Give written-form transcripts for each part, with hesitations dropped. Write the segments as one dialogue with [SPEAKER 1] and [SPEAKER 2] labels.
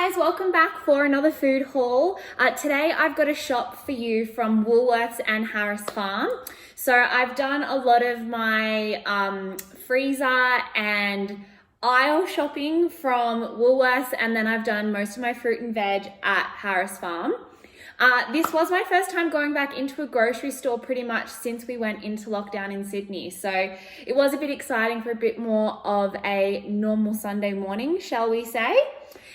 [SPEAKER 1] guys, welcome back for another food haul. Today I've got a shop for you from Woolworths and Harris Farm. So I've done a lot of my freezer and aisle shopping from Woolworths, and then I've done most of my fruit and veg at Harris Farm. This was my first time going back into a grocery store pretty much since we went into lockdown in Sydney. So it was a bit exciting for a bit more of a normal Sunday morning, shall we say.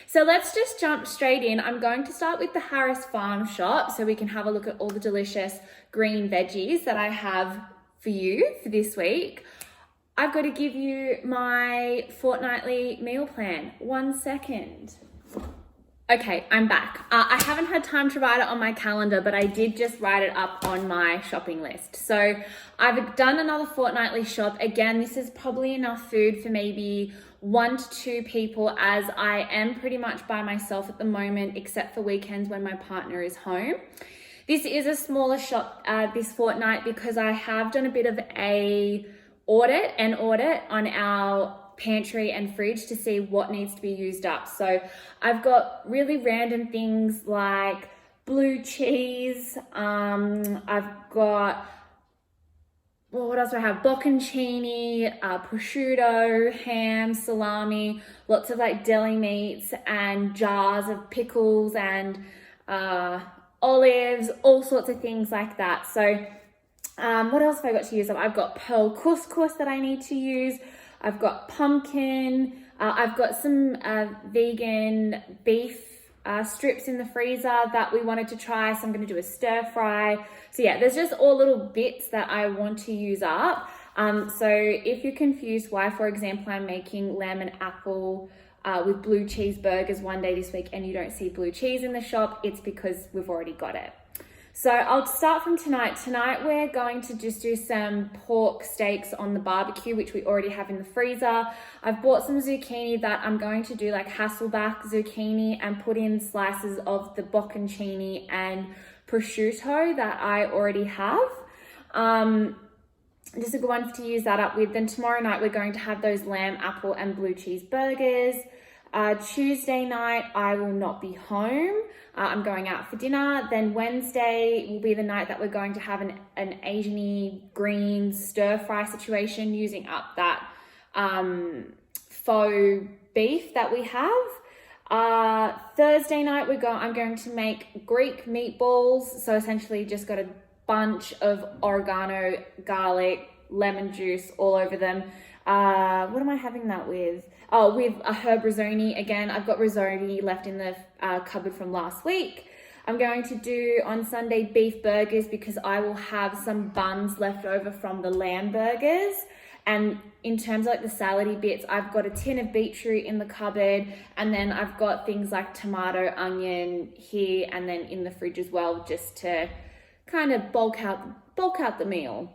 [SPEAKER 1] So let's just jump straight in. I'm going to start with the Harris Farm shop so we can have a look at all the delicious green veggies that I have for you for this week. I've got to give you my fortnightly meal plan. 1 second. Okay, I'm back. I haven't had time to write it on my calendar, but I did just write it up on my shopping list. So I've done another fortnightly shop. Again, this is probably enough food for maybe 1 to 2 people, as I am pretty much by myself at the moment, except for weekends when my partner is home. This is a smaller shop this fortnight because I have done a bit of an audit on our pantry and fridge to see what needs to be used up. So I've got really random things like blue cheese. I've got, well, what else do I have? Bocconcini, prosciutto, ham, salami, lots of like deli meats and jars of pickles and olives, all sorts of things like that. So what else have I got to use up? I've got pearl couscous that I need to use. I've got pumpkin. I've got some vegan beef strips in the freezer that we wanted to try. So I'm going to do a stir fry. So yeah, there's just all little bits that I want to use up. So if you're confused why, for example, I'm making lamb and apple with blue cheese burgers one day this week and you don't see blue cheese in the shop, it's because we've already got it. So I'll start from tonight. Tonight we're going to just do some pork steaks on the barbecue, which we already have in the freezer. I've bought some zucchini that I'm going to do like Hasselback zucchini and put in slices of the bocconcini and prosciutto that I already have. Just a good one to use that up with. Then tomorrow night we're going to have those lamb, apple and blue cheese burgers. Tuesday night I will not be home. I'm going out for dinner. Then Wednesday will be the night that we're going to have an Asian-y green stir fry situation using up that faux beef that we have. Thursday night I'm going to make Greek meatballs. So essentially just got a bunch of oregano, garlic, lemon juice all over them. What am I having that with? Oh, with a herb risotto. Again, I've got risotto left in the cupboard from last week. I'm going to do on Sunday beef burgers because I will have some buns left over from the lamb burgers. And in terms of like the salady bits, I've got a tin of beetroot in the cupboard, and then I've got things like tomato, onion here, and then in the fridge as well, just to kind of bulk out the meal.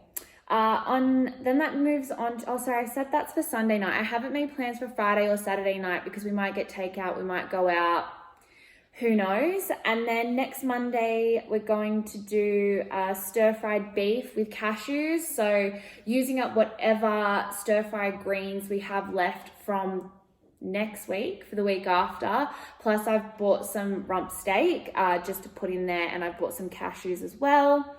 [SPEAKER 1] Then that moves on. Oh, sorry, I said that's for Sunday night. I haven't made plans for Friday or Saturday night because we might get takeout, we might go out, who knows. And then next Monday, we're going to do stir-fried beef with cashews. So using up whatever stir-fried greens we have left from next week for the week after. Plus I've bought some rump steak just to put in there, and I've bought some cashews as well.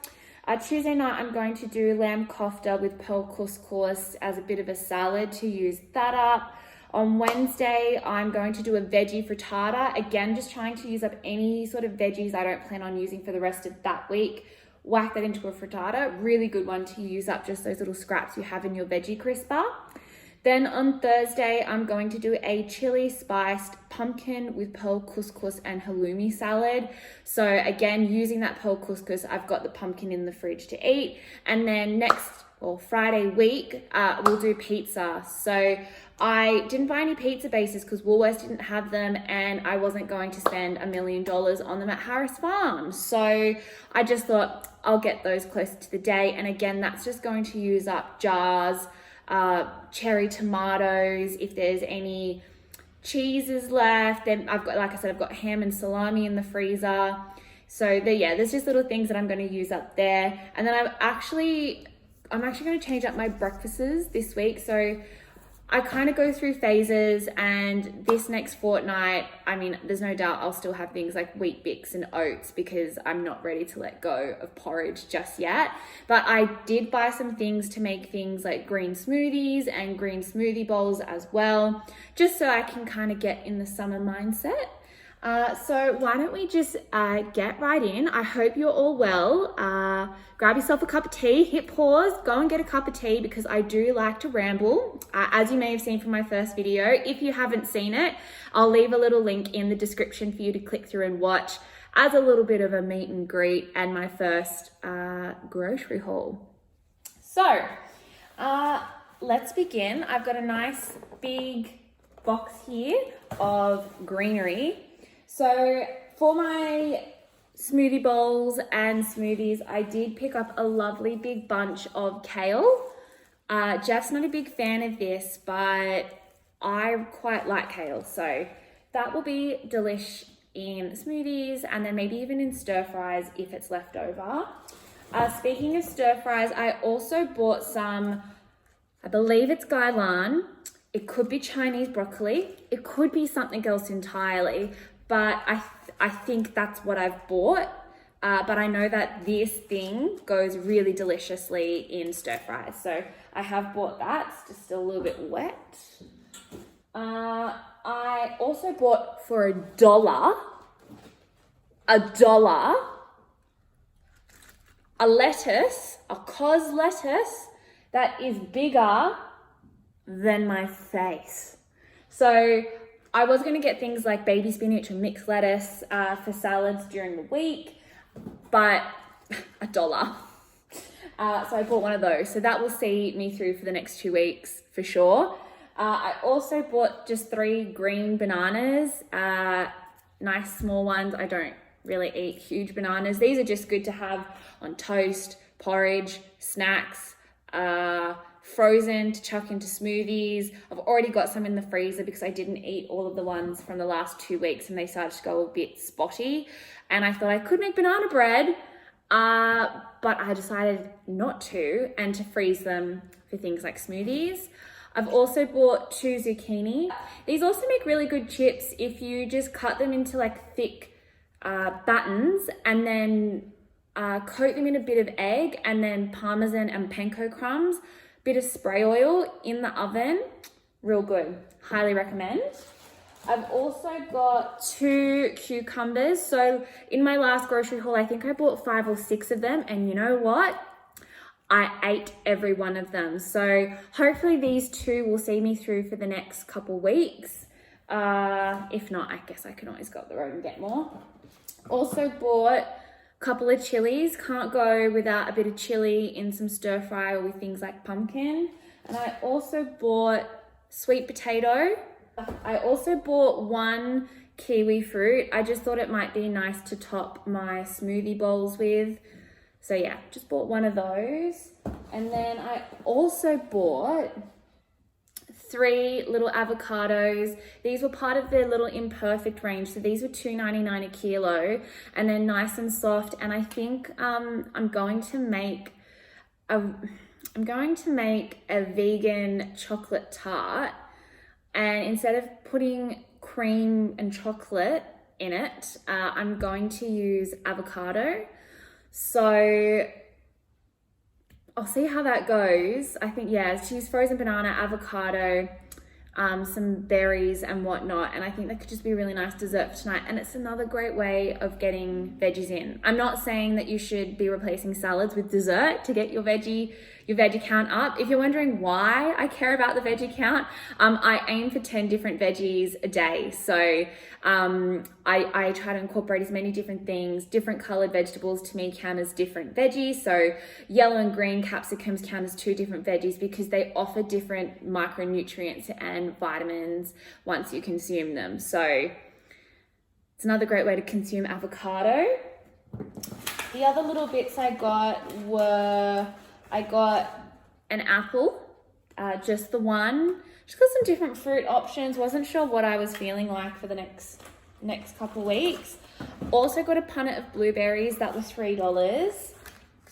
[SPEAKER 1] Tuesday night, I'm going to do lamb kofta with pearl couscous as a bit of a salad to use that up. On Wednesday, I'm going to do a veggie frittata. Again, just trying to use up any sort of veggies I don't plan on using for the rest of that week. Whack that into a frittata. Really good one to use up just those little scraps you have in your veggie crisper. Then on Thursday, I'm going to do a chili spiced pumpkin with pearl couscous and halloumi salad. So again, using that pearl couscous, I've got the pumpkin in the fridge to eat. And then Friday week, we'll do pizza. So I didn't buy any pizza bases because Woolworths didn't have them, and I wasn't going to spend $1 million on them at Harris Farm. So I just thought I'll get those closer to the day. And again, that's just going to use up jars, cherry tomatoes, if there's any cheeses left. Then I've got, like I said, I've got ham and salami in the freezer. So there's just little things that I'm going to use up there. And then I'm actually going to change up my breakfasts this week. So I kind of go through phases, and this next fortnight, I mean, there's no doubt I'll still have things like wheat bix and oats because I'm not ready to let go of porridge just yet. But I did buy some things to make things like green smoothies and green smoothie bowls as well, just so I can kind of get in the summer mindset. So why don't we just get right in. I hope you're all well. Grab yourself a cup of tea, hit pause, go and get a cup of tea because I do like to ramble. As you may have seen from my first video, if you haven't seen it, I'll leave a little link in the description for you to click through and watch as a little bit of a meet and greet and my first grocery haul. So let's begin. I've got a nice big box here of greenery. So for my smoothie bowls and smoothies, I did pick up a lovely big bunch of kale. Jeff's not a big fan of this, but I quite like kale. So that will be delish in smoothies and then maybe even in stir fries if it's left over. Speaking of stir fries, I also bought some, I believe it's gailan. It could be Chinese broccoli. It could be something else entirely. But I think that's what I've bought. But I know that this thing goes really deliciously in stir fries. So I have bought that. It's just still a little bit wet. I also bought for $1, a lettuce, a cos lettuce that is bigger than my face. So I was going to get things like baby spinach and mixed lettuce for salads during the week, but $1. So I bought one of those. So that will see me through for the next 2 weeks for sure. I also bought just 3 green bananas, nice small ones. I don't really eat huge bananas. These are just good to have on toast, porridge, snacks, frozen to chuck into smoothies. I've already got some in the freezer because I didn't eat all of the ones from the last 2 weeks and they started to go a bit spotty. And I thought I could make banana bread, but I decided not to and to freeze them for things like smoothies. I've also bought 2 zucchini. These also make really good chips if you just cut them into like thick battens and then coat them in a bit of egg and then parmesan and panko crumbs, bit of spray oil in the oven. Real good. Highly recommend. I've also got 2 cucumbers. So in my last grocery haul, I think I bought 5 or 6 of them. And you know what? I ate every one of them. So hopefully these 2 will see me through for the next couple weeks. If not, I guess I can always go up the road and get more. Also bought couple of chilies. Can't go without a bit of chili in some stir fry or with things like pumpkin. And I also bought sweet potato. I also bought 1 kiwi fruit. I just thought it might be nice to top my smoothie bowls with. So yeah, just bought 1 of those. And then I also bought 3 little avocados. These were part of their little imperfect range. So these were $2.99 a kilo and they're nice and soft. And I think I'm going to make a vegan chocolate tart. And instead of putting cream and chocolate in it, I'm going to use avocado. So I'll see how that goes. I think, yeah, choose frozen banana, avocado, some berries and whatnot. And I think that could just be a really nice dessert for tonight. And it's another great way of getting veggies in. I'm not saying that you should be replacing salads with dessert to get your veggie count up. If you're wondering why I care about the veggie count, I aim for 10 different veggies a day. So I try to incorporate as many different things. Different colored vegetables to me count as different veggies. So yellow and green capsicums count as 2 different veggies because they offer different micronutrients and vitamins once you consume them. So it's another great way to consume avocado. The other little bits I got were, I got an apple, just the one. Just got some different fruit options. Wasn't sure what I was feeling like for the next couple weeks. Also got a punnet of blueberries that was $3.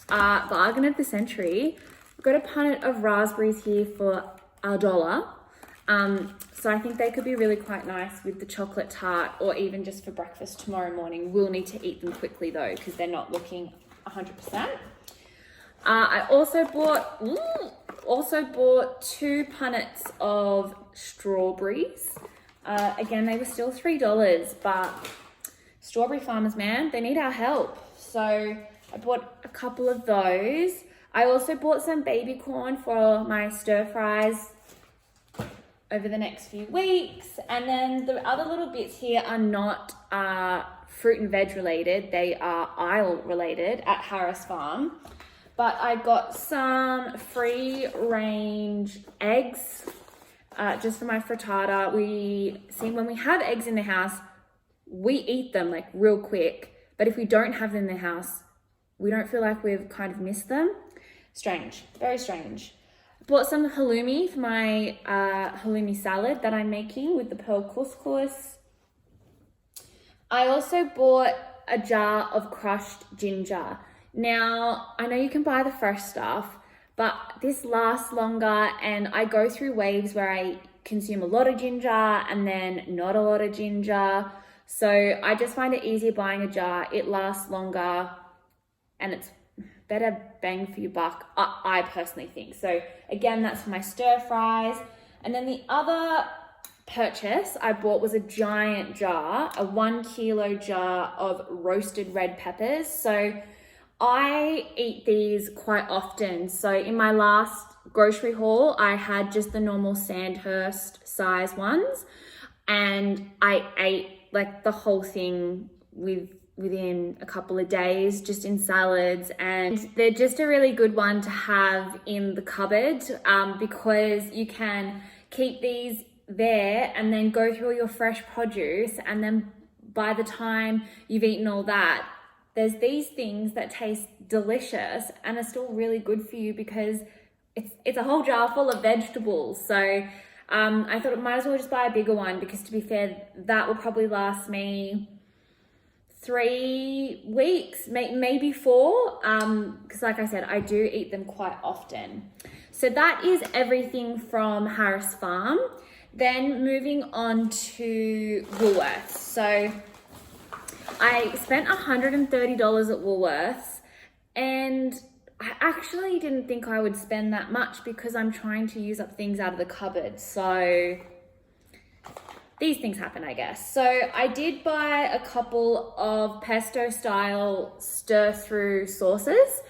[SPEAKER 1] Bargain of the century. Got a punnet of raspberries here for $1. So I think they could be really quite nice with the chocolate tart, or even just for breakfast tomorrow morning. We'll need to eat them quickly though, because they're not looking 100%. I also bought 2 punnets of strawberries. Again, they were still $3, but strawberry farmers, man, they need our help. So I bought a couple of those. I also bought some baby corn for my stir fries over the next few weeks. And then the other little bits here are not fruit and veg related. They are aisle related at Harris Farm. But I got some free range eggs just for my frittata. When we have eggs in the house, we eat them like real quick. But if we don't have them in the house, we don't feel like we've kind of missed them. Strange, very strange. Bought some halloumi for my halloumi salad that I'm making with the pearl couscous. I also bought a jar of crushed ginger. Now, I know you can buy the fresh stuff, but this lasts longer, and I go through waves where I consume a lot of ginger and then not a lot of ginger. So I just find it easier buying a jar. It lasts longer and it's better bang for your buck, I personally think. So again, that's for my stir fries. And then the other purchase I bought was a giant jar, a 1 kilo jar of roasted red peppers. So I eat these quite often. So in my last grocery haul, I had just the normal Sandhurst size ones, and I ate like the whole thing within a couple of days, just in salads. And they're just a really good one to have in the cupboard because you can keep these there and then go through all your fresh produce, and then by the time you've eaten all that, there's these things that taste delicious and are still really good for you because it's a whole jar full of vegetables. So I thought I might as well just buy a bigger one, because to be fair, that will probably last me 3 weeks, maybe 4, because like I said, I do eat them quite often. So that is everything from Harris Farm. Then moving on to Woolworths. So I spent $130 at Woolworths, and I actually didn't think I would spend that much because I'm trying to use up things out of the cupboard. So these things happen, I guess. So I did buy a couple of pesto style stir through sauces.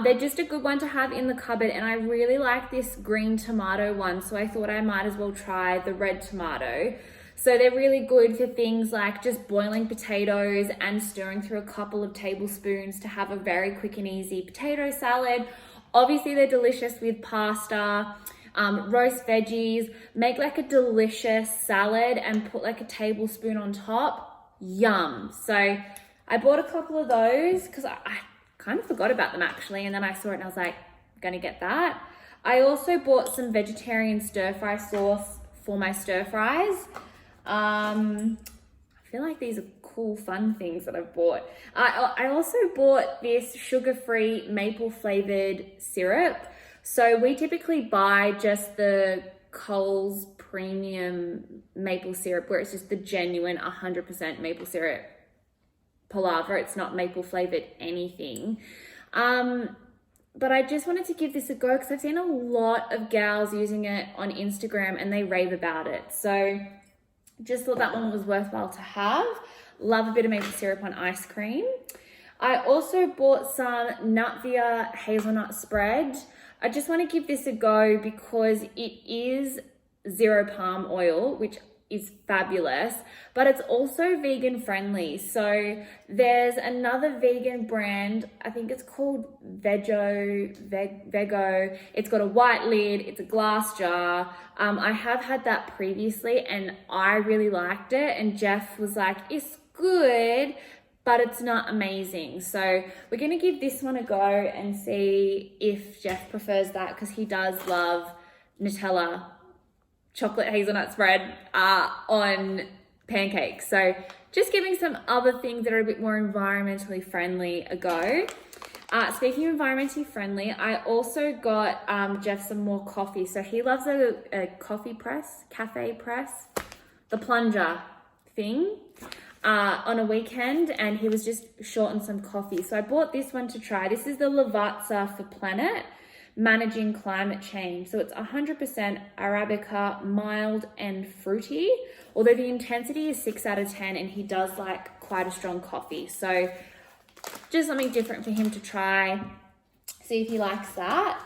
[SPEAKER 1] They're just a good one to have in the cupboard, and I really like this green tomato one, so I thought I might as well try the red tomato. So they're really good for things like just boiling potatoes and stirring through a couple of tablespoons to have a very quick and easy potato salad. Obviously, they're delicious with pasta, roast veggies. Make like a delicious salad and put like a tablespoon on top. Yum. So I bought a couple of those because I kind of forgot about them actually, and then I saw it and I was like, I'm gonna get that. I also bought some vegetarian stir fry sauce for my stir fries. I feel like these are cool, fun things that I've bought. I also bought this sugar-free maple flavored syrup. So we typically buy just the Coles premium maple syrup, where it's just the genuine 100% maple syrup palaver. It's not maple flavored anything. But I just wanted to give this a go because I've seen a lot of gals using it on Instagram and they rave about it. So just thought that one was worthwhile to have. Love a bit of maple syrup on ice cream. I also bought some Nutvia hazelnut spread. I just want to give this a go because it is 0 palm oil, which is fabulous, but it's also vegan friendly. So there's another vegan brand, I think it's called Vego. It's got a white lid, it's a glass jar. I have had that previously and I really liked it, and Jeff was like, it's good, but it's not amazing. So we're gonna give this one a go and see if Jeff prefers that, because he does love Nutella chocolate hazelnut spread on pancakes. So just giving some other things that are a bit more environmentally friendly a go. Speaking of environmentally friendly, I also got Jeff some more coffee. So he loves a coffee press, cafe press, the plunger thing on a weekend, and he was just short on some coffee. So I bought this one to try. This is the Lavazza for Planet, Managing Climate Change. So it's 100% Arabica, mild and fruity, although the intensity is 6 out of 10, and he does like quite a strong coffee. So just something different for him to try, see if he likes that.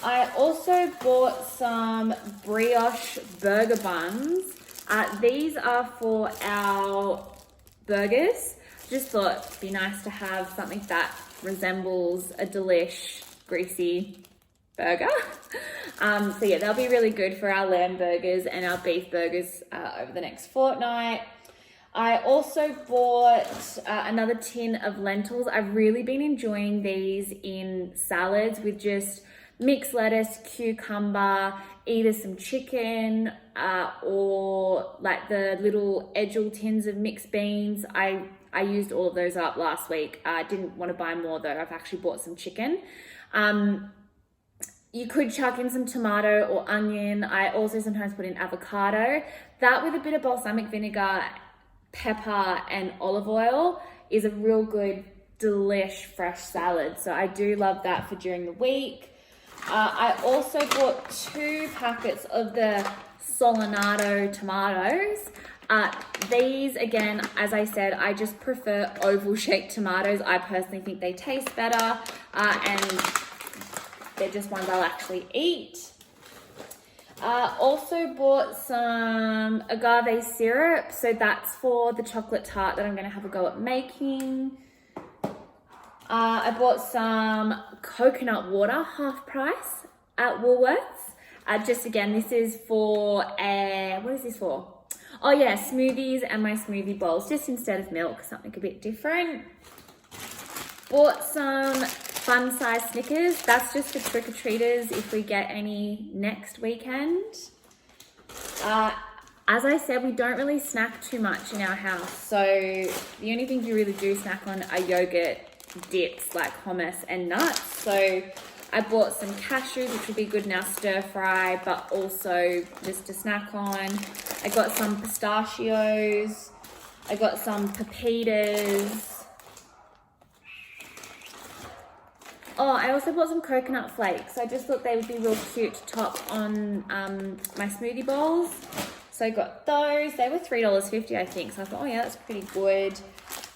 [SPEAKER 1] I also bought some brioche burger buns. These are for our burgers. Just thought it'd be nice to have something that resembles a delish, greasy burger. So yeah, they'll be really good for our lamb burgers and our beef burgers over the next fortnight. I also bought another tin of lentils. I've really been enjoying these in salads with just mixed lettuce, cucumber, either some chicken or like the little Edgell tins of mixed beans. I used all of those up last week. I didn't want to buy more though. I've actually bought some chicken. You could chuck in some tomato or onion. I also sometimes put in avocado. That with a bit of balsamic vinegar, pepper and olive oil is a real good delish fresh salad. So I do love that for during the week. I also bought 2 packets of the Solinado tomatoes. These, again, as I said, I just prefer oval shaped tomatoes. I personally think they taste better and they're just ones I'll actually eat. Also bought some agave syrup. So that's for the chocolate tart that I'm going to have a go at making. I bought some coconut water, half price at Woolworths. Just again, this is for what is this for? Oh yeah, smoothies and my smoothie bowls, just instead of milk, something a bit different. Bought some fun size Snickers. That's just for trick-or-treaters if we get any next weekend. As I said, we don't really snack too much in our house. So the only things you really do snack on are yogurt, dips like hummus and nuts. So I bought some cashews, which would be good in our stir fry, but also just to snack on. I got some pistachios. I got some pepitas. Oh, I also bought some coconut flakes. I just thought they would be real cute to top on my smoothie bowls. So I got those. They were $3.50, I think. So I thought, oh yeah, that's pretty good.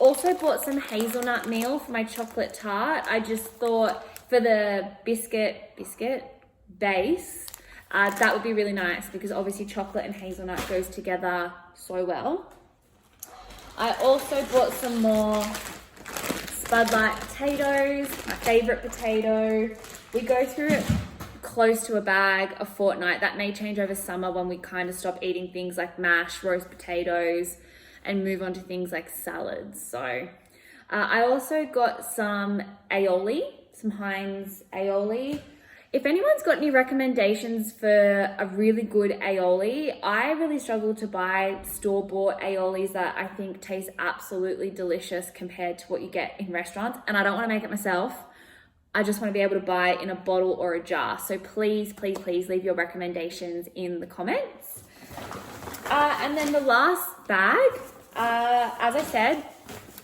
[SPEAKER 1] Also bought some hazelnut meal for my chocolate tart. I just thought for the biscuit base, that would be really nice because obviously chocolate and hazelnut goes together so well. I also bought some more Spud Light potatoes, my favorite potato. We go through it close to a bag a fortnight. That may change over summer when we kind of stop eating things like mash, roast potatoes, and move on to things like salads. So I also got some aioli, some Heinz aioli. If anyone's got any recommendations for a really good aioli, I really struggle to buy store-bought aiolis that I think taste absolutely delicious compared to what you get in restaurants. And I don't want to make it myself. I just want to be able to buy it in a bottle or a jar. So please, please, please leave your recommendations in the comments. And then the last bag, as I said,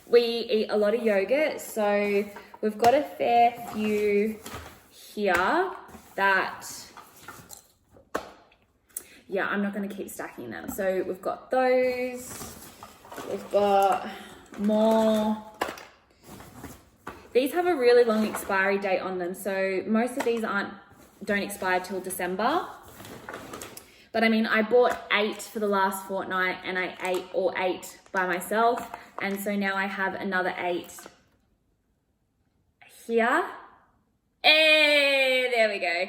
[SPEAKER 1] we eat a lot of yogurt. So we've got a fair few here that, yeah, I'm not going to keep stacking them. So we've got those. We've got more. These have a really long expiry date on them. So most of these don't expire till December. But I mean, I bought 8 for the last fortnight and I ate all 8 by myself. And so now I have another 8 here. Hey, there we go.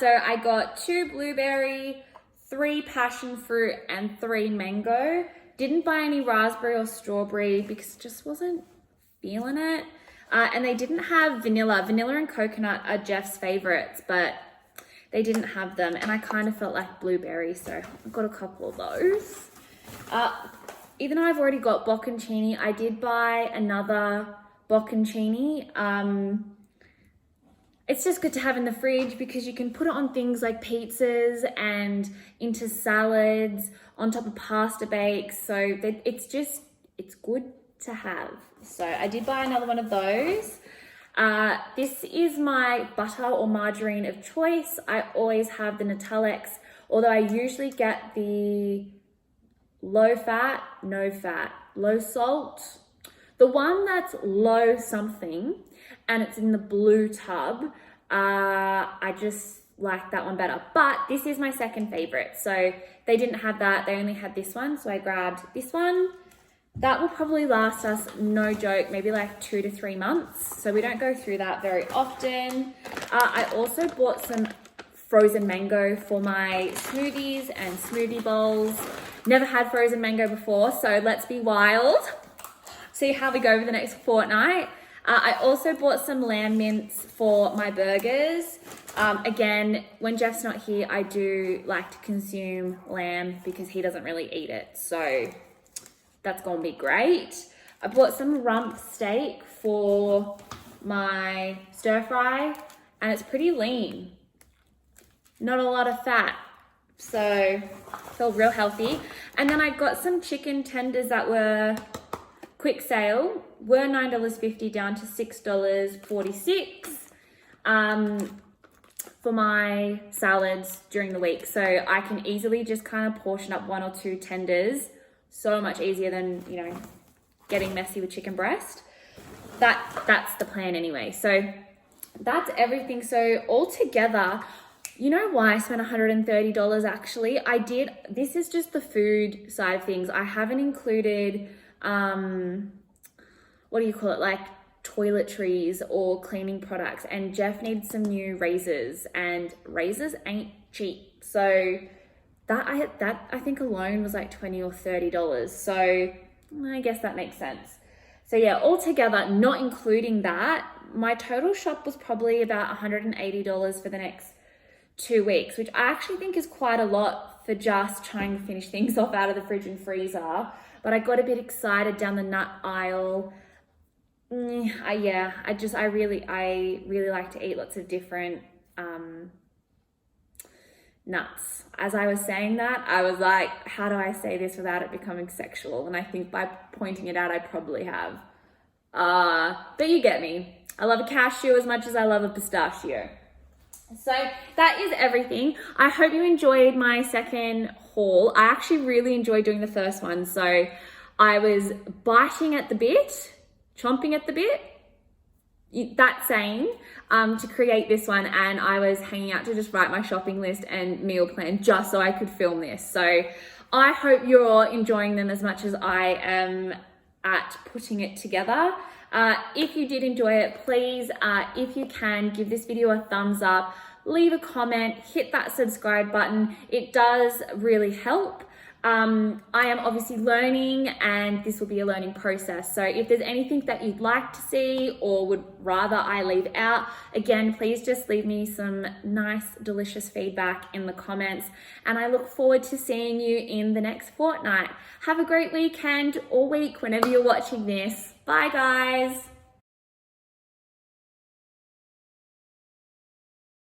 [SPEAKER 1] So I got 2 blueberry, 3 passion fruit, and 3 mango. Didn't buy any raspberry or strawberry because just wasn't feeling it. And they didn't have vanilla. Vanilla and coconut are Jeff's favorites, but they didn't have them. And I kind of felt like blueberry, so I've got a couple of those. Even though I've already got bocconcini, I did buy another bocconcini. It's just good to have in the fridge because you can put it on things like pizzas and into salads, on top of pasta bakes. So it's good to have. So I did buy another one of those. This is my butter or margarine of choice. I always have the Nutellex, although I usually get the low fat, no fat, low salt. The one that's low something and it's in the blue tub, I just like that one better. But this is my second favorite. So they didn't have that. They only had this one. So I grabbed this one. That will probably last us, no joke, maybe like 2 to 3 months. So we don't go through that very often. I also bought some frozen mango for my smoothies and smoothie bowls. Never had frozen mango before, so let's be wild. See how we go over the next fortnight. I also bought some lamb mince for my burgers. Again, when Jeff's not here, I do like to consume lamb because he doesn't really eat it. So that's gonna be great. I bought some rump steak for my stir fry and it's pretty lean. Not a lot of fat, so feel real healthy. And then I got some chicken tenders that were quick sale, were $9.50 down to $6.46 for my salads during the week. So I can easily just kind of portion up 1 or 2 tenders. So much easier than, you know, getting messy with chicken breast. That's the plan anyway. So that's everything. So altogether, you know why I spent $130 actually? This is just the food side of things. I haven't included, what do you call it? Like toiletries or cleaning products. And Jeff needs some new razors and razors ain't cheap. So that I think alone was like $20 or $30. So I guess that makes sense. So yeah, altogether, not including that, my total shop was probably about $180 for the next 2 weeks, which I actually think is quite a lot for just trying to finish things off out of the fridge and freezer. But I got a bit excited down the nut aisle. I really like to eat lots of different nuts. As I was saying that, I was like, how do I say this without it becoming sexual? And I think by pointing it out, I probably have. But you get me. I love a cashew as much as I love a pistachio. So that is everything. I hope you enjoyed my second haul. I actually really enjoyed doing the first one. So I was biting at the bit, chomping at the bit, that saying, to create this one. And I was hanging out to just write my shopping list and meal plan just so I could film this. So I hope you're all enjoying them as much as I am at putting it together. If you did enjoy it, please, if you can, give this video a thumbs up, leave a comment, hit that subscribe button. It does really help. I am obviously learning and this will be a learning process. So if there's anything that you'd like to see or would rather I leave out, again, please just leave me some nice, delicious feedback in the comments. And I look forward to seeing you in the next fortnight. Have a great weekend or week whenever you're watching this. Bye guys.